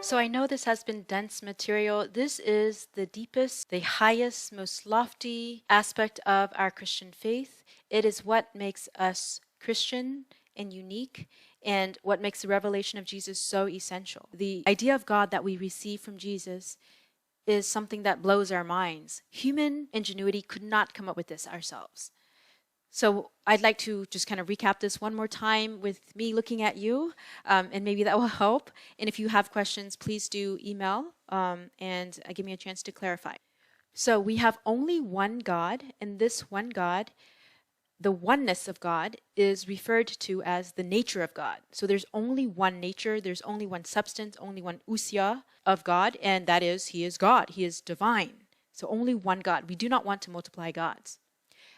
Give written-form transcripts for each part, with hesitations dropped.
So I know this has been dense material. This is the deepest, the highest, most lofty aspect of our Christian faith. It is what makes us Christian and unique, and what makes the revelation of Jesus so essential. The idea of God that we receive from Jesus is something that blows our minds. Human ingenuity could not come up with this ourselves. So I'd like to just kind of recap this one more time with me looking at you, and maybe that will help. And if you have questions, please do email and give me a chance to clarify. So we have only one God, and this one God, the oneness of God, is referred to as the nature of God. So there's only one nature, there's only one substance, only one ousia of God, and that is, He is God, He is divine. So only one God. We do not want to multiply gods.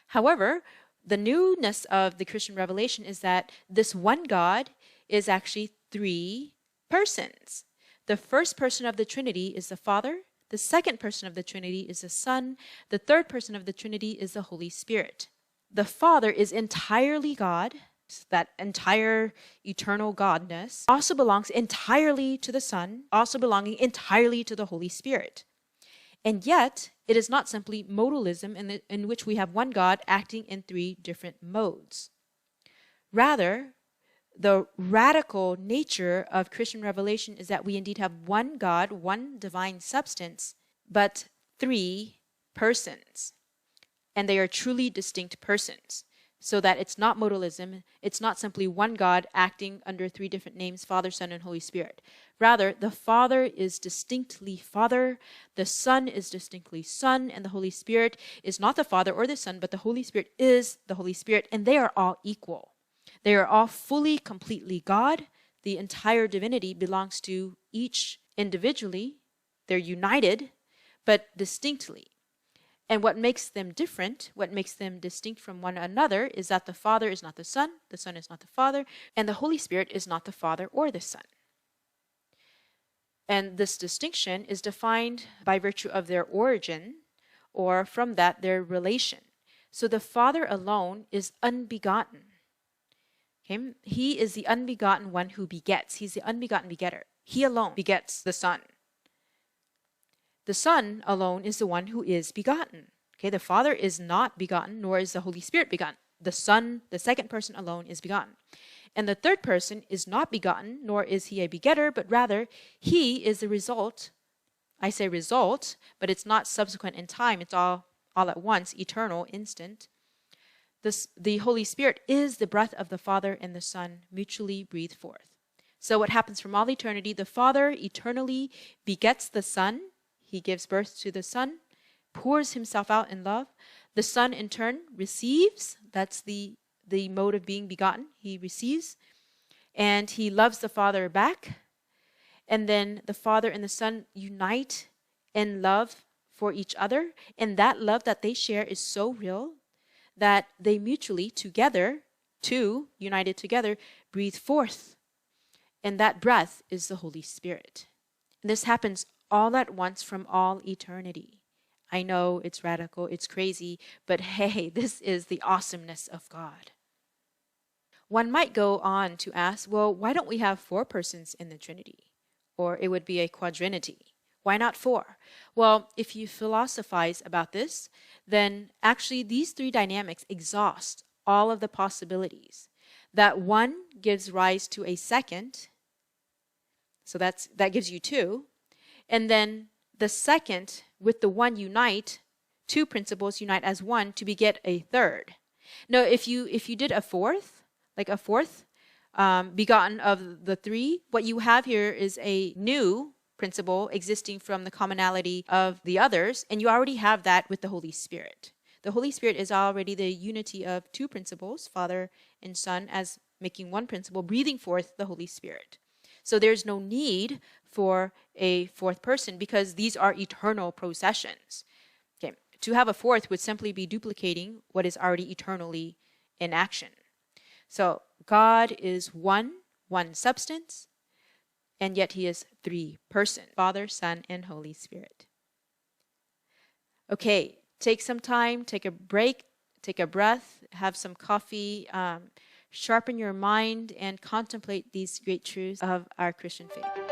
However, the newness of the Christian revelation is that this one God is actually three persons. The first person of the Trinity is the Father. The second person of the Trinity is the Son. The third person of the Trinity is the Holy Spirit. The Father is entirely God. That entire eternal Godness also belongs entirely to the Son, also belonging entirely to the Holy Spirit. And yet, it is not simply modalism in which we have one God acting in three different modes. Rather, the radical nature of Christian revelation is that we indeed have one God, one divine substance, but three persons. And they are truly distinct persons. So that it's not modalism, it's not simply one God acting under three different names, Father, Son, and Holy Spirit. Rather, the Father is distinctly Father, the Son is distinctly Son, and the Holy Spirit is not the Father or the Son, but the Holy Spirit is the Holy Spirit, and they are all equal. They are all fully, completely God. The entire divinity belongs to each individually. They're united, but distinctly. And what makes them different, what makes them distinct from one another, is that the Father is not the Son is not the Father, and the Holy Spirit is not the Father or the Son. And this distinction is defined by virtue of their origin, or from that, their relation. So the Father alone is unbegotten. Okay? He is the unbegotten one who begets. He's the unbegotten begetter. He alone begets the Son. The Son alone is the one who is begotten. Okay, the Father is not begotten, nor is the Holy Spirit begotten. The Son, the second person alone, is begotten. And the third person is not begotten, nor is he a begetter, but rather he is the result. I say result, but it's not subsequent in time. It's all at once, eternal, instant. The Holy Spirit is the breath of the Father and the Son mutually breathed forth. So what happens from all eternity? The Father eternally begets the Son. He gives birth to the Son, pours himself out in love. The Son, in turn, receives. That's the mode of being begotten. He receives, and he loves the Father back. And then the Father and the Son unite in love for each other. And that love that they share is so real that they mutually, together, two united together, breathe forth. And that breath is the Holy Spirit. And this happens all at once from all eternity. I know it's radical, it's crazy, but hey, this is the awesomeness of God. One might go on to ask, well, why don't we have four persons in the Trinity? Or it would be a quadrinity. Why not four? Well, if you philosophize about this, then actually these three dynamics exhaust all of the possibilities. That one gives rise to a second, so that gives you two. And then the second with the one unite, two principles unite as one to beget a third. Now, if you did a fourth, like a fourth begotten of the three, what you have here is a new principle existing from the commonality of the others, and you already have that with the Holy Spirit. The Holy Spirit is already the unity of two principles, Father and Son, as making one principle, breathing forth the Holy Spirit. So there's no need for a fourth person because these are eternal processions. Okay. To have a fourth would simply be duplicating what is already eternally in action. So God is one substance, and yet he is three persons, Father, Son, and Holy Spirit. Okay, take some time, take a break, take a breath, have some coffee, sharpen your mind, and contemplate these great truths of our Christian faith.